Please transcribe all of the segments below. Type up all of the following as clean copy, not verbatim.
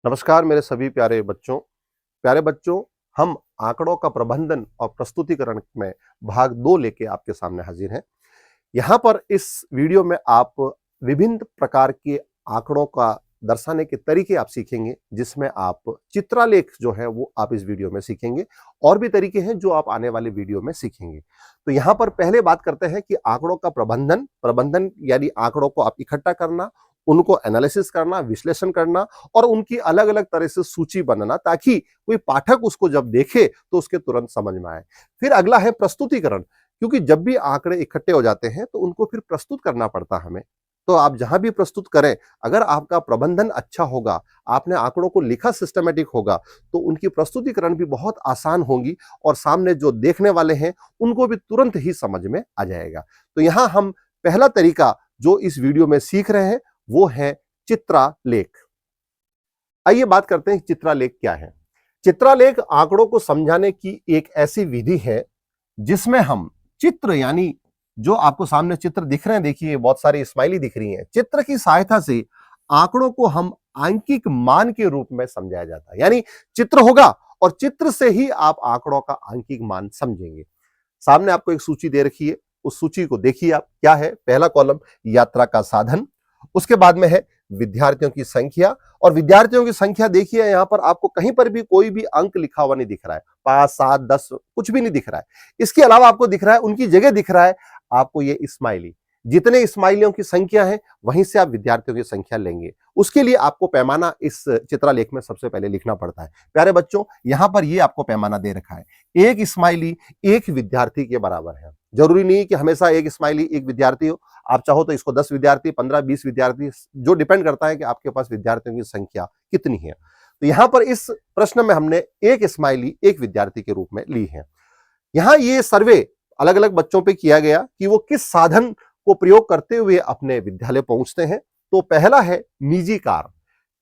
नमस्कार मेरे सभी प्यारे बच्चों, हम आंकड़ों का प्रबंधन और प्रस्तुतिकरण में भाग 2 लेके आपके सामने हाजिर हैं। यहाँ पर इस वीडियो में आप विभिन्न प्रकार के आंकड़ों का दर्शाने के तरीके आप सीखेंगे, जिसमें आप चित्रालेख जो है वो आप इस वीडियो में सीखेंगे और भी तरीके हैं जो आप आने वाले वीडियो में सीखेंगे। तो यहाँ पर पहले बात करते हैं कि आंकड़ों का प्रबंधन यानी आंकड़ों को आप इकट्ठा करना, उनको एनालिसिस करना, विश्लेषण करना और उनकी अलग-अलग तरह से सूची बनाना, ताकि कोई पाठक उसको जब देखे तो उसके तुरंत समझ में आए। फिर अगला है प्रस्तुतिकरण, क्योंकि जब भी आंकड़े इकट्ठे हो जाते हैं तो उनको फिर प्रस्तुत करना पड़ता है हमें। तो आप जहां भी प्रस्तुत करें, अगर आपका प्रबंधन अच्छा होगा, आपने आंकड़ों को लिखा सिस्टमैटिक होगा, तो उनकी प्रस्तुतिकरण भी बहुत आसान होगी और सामने जो देखने वाले हैं उनको भी तुरंत ही समझ में आ जाएगा। तो यहां हम पहला तरीका जो इस वीडियो में सीख रहे हैं वो है चित्रालेख। आइए बात करते हैं चित्रालेख क्या है। चित्रालेख आंकड़ों को समझाने की एक ऐसी विधि है जिसमें हम चित्र, यानी जो आपको सामने चित्र दिख रहे हैं, देखिए बहुत सारी स्माइली दिख रही हैं, चित्र की सहायता से आंकड़ों को हम आंकिक मान के रूप में समझाया जाता है। यानी चित्र होगा और चित्र से ही आप आंकड़ों का आंकिक मान समझेंगे। सामने आपको एक सूची दे रखी है, उस सूची को देखिए आप। क्या है? पहला कॉलम यात्रा का साधन, उसके बाद में है विद्यार्थियों की संख्या, और विद्यार्थियों की संख्या देखिए यहां पर आपको कहीं पर भी कोई भी अंक लिखा हुआ नहीं दिख रहा है, 5, 7, 10 कुछ भी नहीं दिख रहा है। इसके अलावा आपको दिख रहा है, उनकी जगह दिख रहा है आपको ये स्माइली। जितने स्माइलियों की संख्या है वहीं से आप विद्यार्थियों की संख्या लेंगे। उसके लिए आपको पैमाना इस चित्रालेख में सबसे पहले लिखना पड़ता है। प्यारे बच्चों, यहां पर ये आपको पैमाना दे रखा है, एक स्माइली एक विद्यार्थी के बराबर है। जरूरी नहीं कि हमेशा एक स्माइली एक विद्यार्थी हो, आप चाहो तो इसको 10 विद्यार्थी, 15, 20 विद्यार्थी, जो डिपेंड करता है कि आपके पास विद्यार्थियों की संख्या कितनी है। तो यहां पर इस प्रश्न में हमने एक स्माइली एक विद्यार्थी के रूप में ली है। यहां ये सर्वे अलग अलग बच्चों पे किया गया कि वो किस साधन को प्रयोग करते हुए अपने विद्यालय पहुंचते हैं। तो पहला है निजी कार।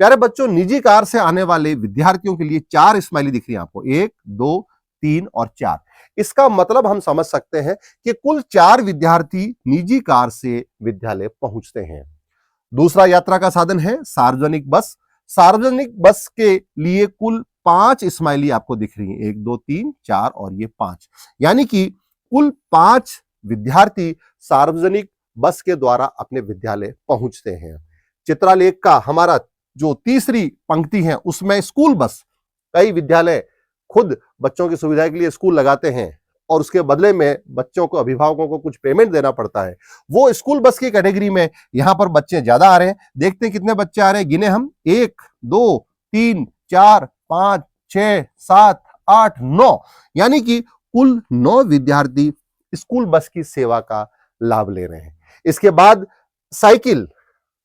प्यारे बच्चों, निजी कार से आने वाले विद्यार्थियों के लिए 4 स्माइली दिख रही है आपको, 1, 2, 3 और 4। इसका मतलब हम समझ सकते हैं कि कुल 4 विद्यार्थी निजी कार से विद्यालय पहुंचते हैं। दूसरा यात्रा का साधन है सार्वजनिक बस। सार्वजनिक बस के लिए कुल 5 स्माइली आपको दिख रही है, 1, 2, 3, 4 और ये 5। यानी कि कुल 5 विद्यार्थी सार्वजनिक बस के द्वारा अपने विद्यालय पहुंचते हैं। चित्रालेख का हमारा जो तीसरी पंक्ति है उसमें स्कूल बस, कई विद्यालय खुद बच्चों की सुविधा के लिए स्कूल लगाते हैं और उसके बदले में बच्चों को, अभिभावकों को कुछ पेमेंट देना पड़ता है। वो स्कूल बस की कैटेगरी में यहां पर बच्चे ज्यादा आ रहे हैं। देखते हैं कितने बच्चे आ रहे हैं, गिने हम, 1, 2, 3, 4, 5, 6, 7, 8, 9। यानी कि कुल 9 विद्यार्थी स्कूल बस की सेवा का लाभ ले रहे हैं। इसके बाद साइकिल,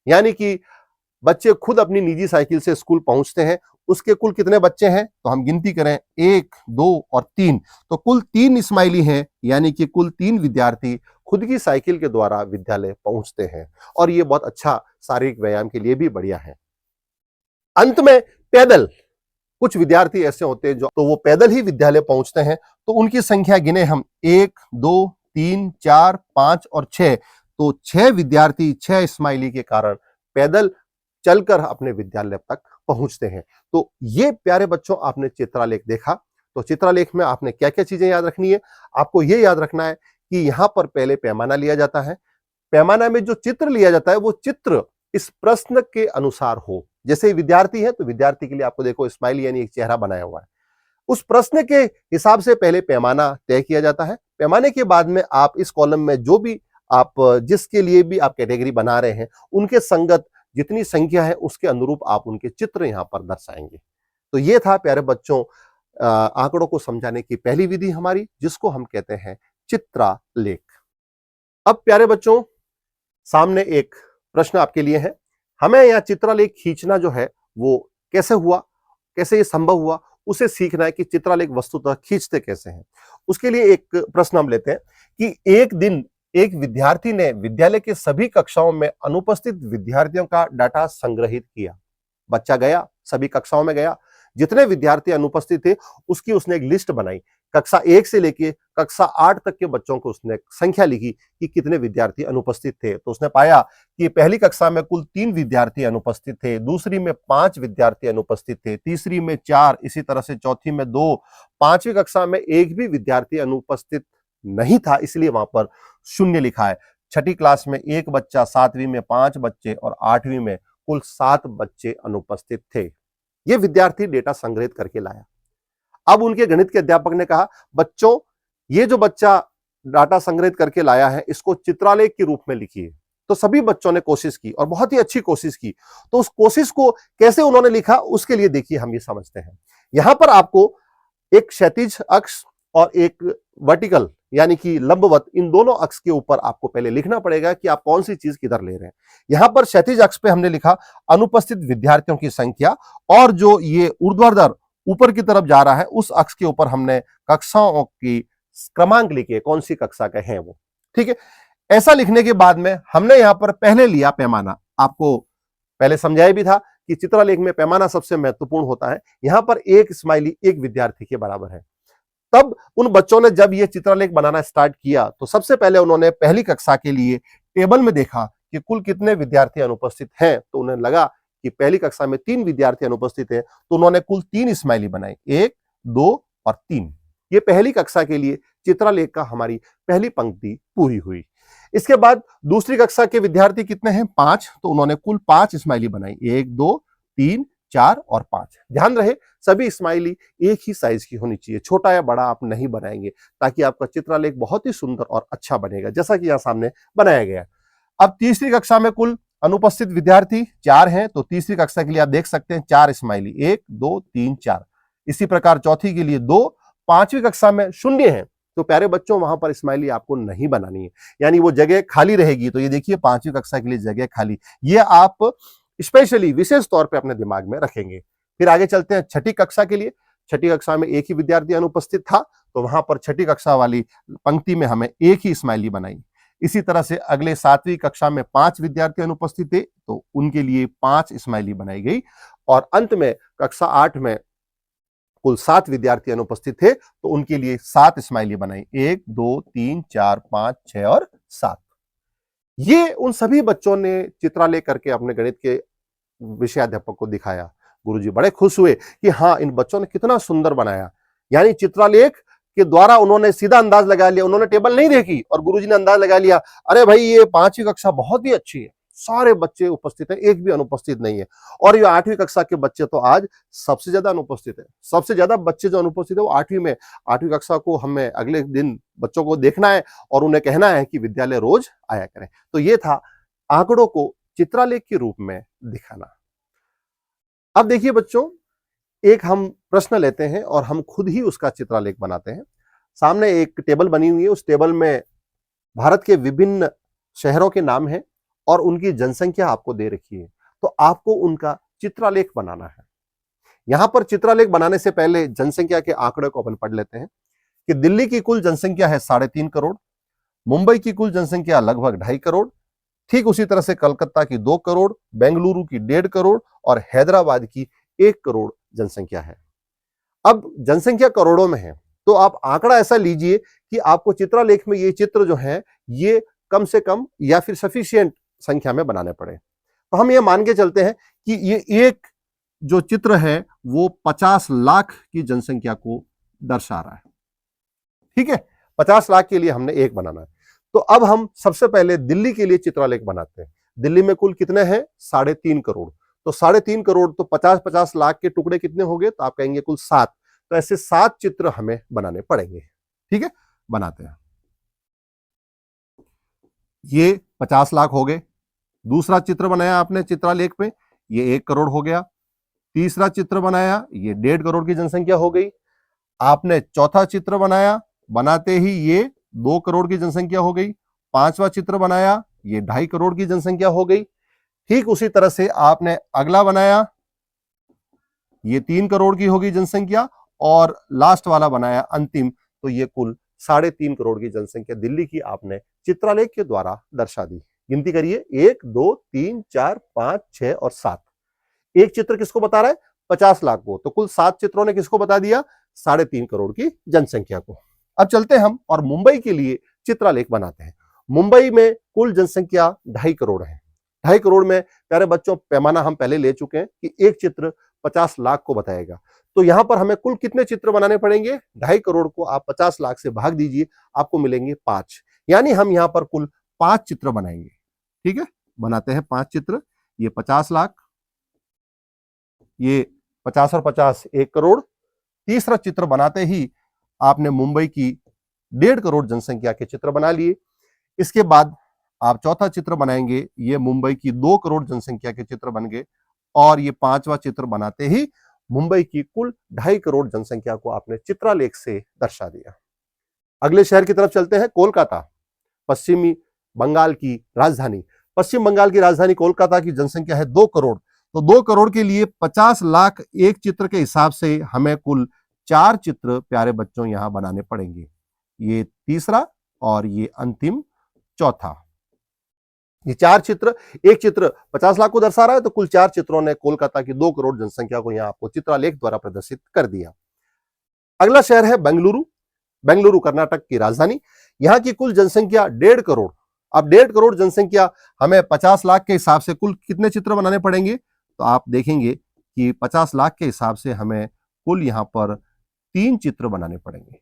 यानी कि बच्चे खुद अपनी निजी साइकिल से स्कूल पहुंचते हैं। उसके कुल कितने बच्चे हैं तो हम गिनती करें, 1, 2 और 3, तो कुल 3 स्माइली हैं, यानी कि कुल 3 विद्यार्थी खुद की साइकिल के द्वारा विद्यालय पहुंचते हैं। और ये बहुत अच्छा शारीरिक व्यायाम के लिए भी बढ़िया है। अंत में पैदल कुछ विद्यार्थी ऐसे होते हैं जो तो वो पैदल ही विद्यालय पहुंचते हैं। तो उनकी संख्या गिने हम, 1, 2, 3, 4, 5 और 6। तो 6 विद्यार्थी 6 स्माइली के कारण पैदल चलकर अपने विद्यालय तक पहुंचते हैं। तो ये प्यारे बच्चों आपने चित्रालेख देखा। तो चित्रालेख में आपने क्या क्या चीजें याद रखनी है? आपको ये याद रखना है कि यहां पर पहले पैमाना लिया जाता है। पैमाना में जो चित्र लिया जाता है वो चित्र इस प्रश्न के अनुसार हो। जैसे विद्यार्थी है तो विद्यार्थी के लिए आपको देखो स्माइली यानी एक चेहरा बनाया हुआ है। उस प्रश्न के हिसाब से पहले पैमाना तय किया जाता है। पैमाने के बाद में आप इस कॉलम में जो भी आप जिसके लिए भी आप कैटेगरी बना रहे हैं उनके संगत जितनी संख्या है उसके अनुरूप आप उनके चित्र यहां पर दर्शाएंगे। तो ये था प्यारे बच्चों आंकड़ों को समझाने की पहली विधि हमारी, जिसको हम कहते हैं चित्रालेख। अब प्यारे बच्चों, सामने एक प्रश्न आपके लिए है। हमें यह चित्रालेख खींचना जो है वो कैसे हुआ, कैसे ये संभव हुआ, उसे सीखना है कि चित्रालेख वस्तुतः खींचते कैसे हैं। उसके लिए एक प्रश्न हम लेते हैं कि एक दिन एक विद्यार्थी ने विद्यालय के सभी कक्षाओं में अनुपस्थित विद्यार्थियों का डाटा संग्रहित किया। बच्चा गया, सभी कक्षाओं में गया, जितने विद्यार्थी अनुपस्थित थे उसकी उसने एक लिस्ट बनाई। कक्षा 1 से लेके कक्षा 8 तक के बच्चों को उसने संख्या लिखी कि कितने विद्यार्थी अनुपस्थित थे। तो उसने पाया कि पहली कक्षा में कुल 3 विद्यार्थी अनुपस्थित थे, दूसरी में 5 विद्यार्थी अनुपस्थित थे, तीसरी में 4, इसी तरह से चौथी में 2, पांचवी कक्षा में एक भी विद्यार्थी अनुपस्थित नहीं था, इसलिए वहां पर 0 लिखा है। छठी क्लास में 1 बच्चा, 7वीं में 5 बच्चे और 8वीं में कुल 7 बच्चे अनुपस्थित थे। ये विद्यार्थी डेटा संग्रहित करके लाया। अब उनके गणित के अध्यापक ने कहा, बच्चों ये जो बच्चा डाटा संग्रहित करके लाया है इसको चित्रालेख के रूप में लिखिए। तो सभी बच्चों ने कोशिश की और बहुत ही अच्छी कोशिश की। तो उस कोशिश को कैसे उन्होंने लिखा उसके लिए देखिए हम ये समझते हैं। यहां पर आपको एक क्षैतिज अक्ष और एक वर्टिकल यानी कि लंबवत, इन दोनों अक्ष के ऊपर आपको पहले लिखना पड़ेगा कि आप कौन सी चीज किधर ले रहे हैं। यहां पर क्षैतिज अक्ष पे हमने लिखा अनुपस्थित विद्यार्थियों की संख्या, और जो ये ऊर्ध्वाधर ऊपर की तरफ जा रहा है उस अक्ष के ऊपर हमने कक्षाओं की क्रमांक लिखे, कौन सी कक्षा के हैं वो। ठीक है, ऐसा लिखने के बाद में हमने यहां पर पहले लिया पैमाना। आपको पहले समझाया भी था कि चित्रलेख में पैमाना सबसे महत्वपूर्ण होता है। यहां पर एक स्माइली एक विद्यार्थी के बराबर है। तब उन बच्चों ने जब ये चित्रलेख बनाना स्टार्ट किया तो सबसे पहले उन्होंने पहली कक्षा के लिए टेबल में देखा कि कुल कितने विद्यार्थी अनुपस्थित हैं। तो उन्हें लगा कि पहली कक्षा में 3 विद्यार्थी अनुपस्थित हैं, तो उन्होंने कुल 3 स्माइली बनाई, 1, 2 और 3। ये पहली कक्षा के लिए चित्रलेख का हमारी पहली पंक्ति पूरी हुई। इसके बाद दूसरी कक्षा के विद्यार्थी कितने हैं? 5। तो उन्होंने कुल 5 स्माइली बनाई, 1, 2, 3, 4 और 5। ध्यान रहे सभी स्माइली एक ही साइज की होनी चाहिए, छोटा या बड़ा आप नहीं बनाएंगे, ताकि आपका चित्रलेख बहुत ही सुंदर और अच्छा बनेगा, जैसा कि यहां सामने बनाया गया। अब तीसरी कक्षा में कुल अनुपस्थित विद्यार्थी 4 हैं, तो तीसरी कक्षा के लिए आप देख सकते हैं 4 स्माइली, 1, 2, 3, 4। इसी प्रकार चौथी के लिए 2। पांचवी कक्षा में 0 है, तो प्यारे बच्चों वहां पर स्माइली आपको नहीं बनानी है, यानी वो जगह खाली रहेगी। तो ये देखिए पांचवी कक्षा के लिए जगह खाली, ये आप स्पेशली विशेष तौर पे अपने दिमाग में रखेंगे। फिर आगे चलते हैं छठी कक्षा के लिए। छठी कक्षा में एक ही विद्यार्थी अनुपस्थित था, तो वहां पर छठी कक्षा वाली पंक्ति में हमें एक ही स्माइली बनाई। इसी तरह से अगले 7वीं कक्षा में 5 विद्यार्थी अनुपस्थित थे, तो उनके लिए 5 स्माइली बनाई गई। और अंत में कक्षा 8 में कुल 7 विद्यार्थी अनुपस्थित थे, तो उनके लिए 7 स्माइली बनाई, 1, 2, 3, 4, 5, 6 और 7। ये उन सभी बच्चों ने चित्रलेख करके अपने गणित के विषयाध्यापक को दिखाया। गुरुजी बड़े खुश हुए कि हाँ, इन बच्चों ने कितना सुंदर बनाया। यानी चित्रलेख के द्वारा उन्होंने सीधा अंदाज लगा लिया, उन्होंने टेबल नहीं देखी और गुरुजी ने अंदाज लगा लिया, अरे भाई ये 5वीं कक्षा बहुत ही अच्छी है, सारे बच्चे उपस्थित हैं, एक भी अनुपस्थित नहीं है। और ये 8वीं कक्षा के बच्चे तो आज सबसे ज्यादा अनुपस्थित है। सबसे ज्यादा बच्चे जो अनुपस्थित है वो 8वीं में। 8वीं कक्षा को हमें अगले दिन बच्चों को देखना है और उन्हें कहना है कि विद्यालय रोज आया करें। तो ये था आंकड़ों को चित्रलेख के रूप में दिखाना। अब देखिए बच्चों, एक हम प्रश्न लेते हैं और हम खुद ही उसका चित्रलेख बनाते हैं। सामने एक टेबल बनी हुई है, उस टेबल में भारत के विभिन्न शहरों के नाम हैं और उनकी जनसंख्या आपको दे रखी है। तो आपको उनका चित्रलेख बनाना है। यहां पर चित्रलेख बनाने से पहले जनसंख्या के आंकड़े को अपन पढ़ लेते हैं कि दिल्ली की कुल जनसंख्या है 3.5 करोड़, मुंबई की कुल जनसंख्या लगभग 2.5 करोड़, ठीक उसी तरह से कलकत्ता की 2 करोड़, बेंगलुरु की 1.5 करोड़ और हैदराबाद की 1 करोड़ जनसंख्या है। अब जनसंख्या करोड़ों में है, तो आप आंकड़ा ऐसा लीजिए कि आपको चित्रलेख में ये चित्र जो है ये कम से कम या फिर सफिशिएंट संख्या में बनाने पड़े। तो हम ये मान के चलते हैं कि ये एक जो चित्र है वो 50 लाख की जनसंख्या को दर्शा रहा है। ठीक है, 50 लाख के लिए हमने एक बनाना है। तो अब हम सबसे पहले दिल्ली के लिए चित्रलेख बनाते हैं। दिल्ली में कुल कितने हैं? 3.5 करोड़। तो 3.5 करोड़ तो 50-50 लाख के टुकड़े कितने हो गए? तो आप कहेंगे कुल 7। तो ऐसे 7 चित्र हमें बनाने पड़ेंगे। ठीक है, बनाते हैं। ये 50 लाख हो गए। दूसरा चित्र बनाया आपने चित्रलेख में, ये 1 करोड़ हो गया। तीसरा चित्र बनाया, ये 1.5 करोड़ की जनसंख्या हो गई। आपने चौथा चित्र बनाया, बनाते ही ये 2 करोड़ की जनसंख्या हो गई। पांचवा चित्र बनाया, ये 2.5 करोड़ की जनसंख्या हो गई। ठीक उसी तरह से आपने अगला बनाया, ये 3 करोड़ की होगी जनसंख्या, और लास्ट वाला बनाया अंतिम, तो ये कुल 3.5 करोड़ की जनसंख्या दिल्ली की आपने चित्रलेख के द्वारा दर्शा दी। गिनती करिए, 1, 2, 3, 4, 5, 6 और 7। एक चित्र किसको बता रहा है? 50 लाख को, तो कुल 7 चित्रों ने किसको बता दिया? 3.5 करोड़ की जनसंख्या को। अब चलते हम और मुंबई के लिए चित्रालेख बनाते हैं। मुंबई में कुल जनसंख्या 2.5 करोड़ है। 2.5 करोड़ में प्यारे बच्चों पैमाना हम पहले ले चुके हैं कि एक चित्र 50 लाख को बताएगा। तो यहां पर हमें कुल कितने चित्र बनाने पड़ेंगे? 2.5 करोड़ को आप 50 लाख से भाग दीजिए, आपको मिलेंगे 5। यानी हम यहां पर कुल 5 चित्र बनाएंगे। ठीक है, बनाते हैं 5 चित्र। ये 50 लाख, ये 50 और 50 1 करोड़। तीसरा चित्र बनाते ही आपने मुंबई की 1.5 करोड़ जनसंख्या के चित्र बना लिए। इसके बाद आप चौथा चित्र बनाएंगे, ये मुंबई की 2 करोड़ जनसंख्या के चित्र बन गए। और ये 5वां चित्र बनाते ही मुंबई की कुल 2.5 करोड़ जनसंख्या को आपने चित्रालेख से दर्शा दिया। अगले शहर की तरफ चलते हैं, कोलकाता, पश्चिमी बंगाल की राजधानी। पश्चिम बंगाल की राजधानी कोलकाता की जनसंख्या है 2 करोड़। तो 2 करोड़ के लिए 50 लाख एक चित्र के हिसाब से हमें कुल 4 चित्र प्यारे बच्चों यहां बनाने पड़ेंगे। ये तीसरा और ये अंतिम चौथा। ये 4 चित्र, एक चित्र 50 लाख को दर्शा रहा है, तो कुल 4 चित्रों ने कोलकाता की 2 करोड़ जनसंख्या को यहां आपको चित्रालेख द्वारा प्रदर्शित कर दिया। अगला शहर है बेंगलुरु। बेंगलुरु कर्नाटक की राजधानी। यहां की कुल जनसंख्या 1.5 करोड़। अब 1.5 करोड़ जनसंख्या, हमें 50 लाख के हिसाब से कुल कितने चित्र बनाने पड़ेंगे? तो आप देखेंगे कि 50 लाख के हिसाब से हमें कुल यहां पर 3 चित्र बनाने पड़ेंगे,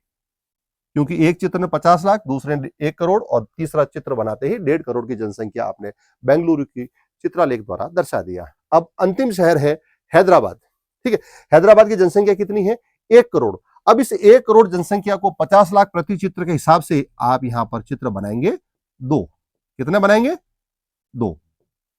क्योंकि एक चित्र ने 50 लाख, दूसरे ने 1 करोड़ और तीसरा चित्र बनाते ही 1.5 करोड़ की जनसंख्या आपने बेंगलुरु की चित्रालेख द्वारा दर्शा दिया। अब अंतिम शहर है हैदराबाद। ठीक है, हैदराबाद की जनसंख्या कितनी है? 1 करोड़। अब इस 1 करोड़ जनसंख्या को 50 लाख प्रति चित्र के हिसाब से आप यहां पर चित्र बनाएंगे 2। कितने बनाएंगे? 2,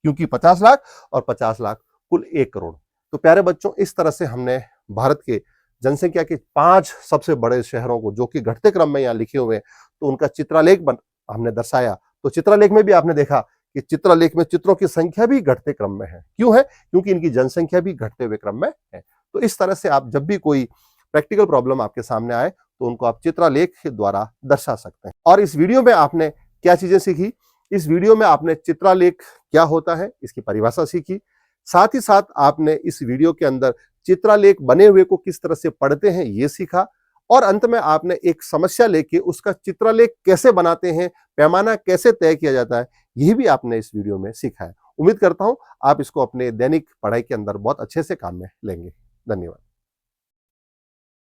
क्योंकि 50 लाख और 50 लाख कुल 1 करोड़। तो प्यारे बच्चों, इस तरह से हमने भारत के जनसंख्या के 5 सबसे बड़े शहरों को, जो कि घटते क्रम में यहां लिखे हुए हैं, तो उनका चित्रालेख हमने दर्शाया। तो चित्रालेख में भी आपने देखा कि चित्रालेख में चित्रों की संख्या भी घटते क्रम में है। क्यों है? क्योंकि इनकी जनसंख्या भी घटते हुए क्रम में है। तो इस तरह से आप जब भी कोई प्रैक्टिकल प्रॉब्लम आपके सामने आए, तो उनको आप चित्रालेख के द्वारा दर्शा सकते हैं। और इस वीडियो में आपने क्या चीजें सीखी? इस वीडियो में आपने चित्रालेख क्या होता है, इसकी परिभाषा सीखी। साथ ही साथ आपने इस वीडियो के अंदर चित्रालेख बने हुए को किस तरह से पढ़ते हैं, ये सीखा। और अंत में आपने एक समस्या लेके उसका चित्रालेख कैसे बनाते हैं, पैमाना कैसे तय किया जाता है, यही भी आपने इस वीडियो में सीखा है। उम्मीद करता हूं आप इसको अपने दैनिक पढ़ाई के अंदर बहुत अच्छे से काम में लेंगे। धन्यवाद।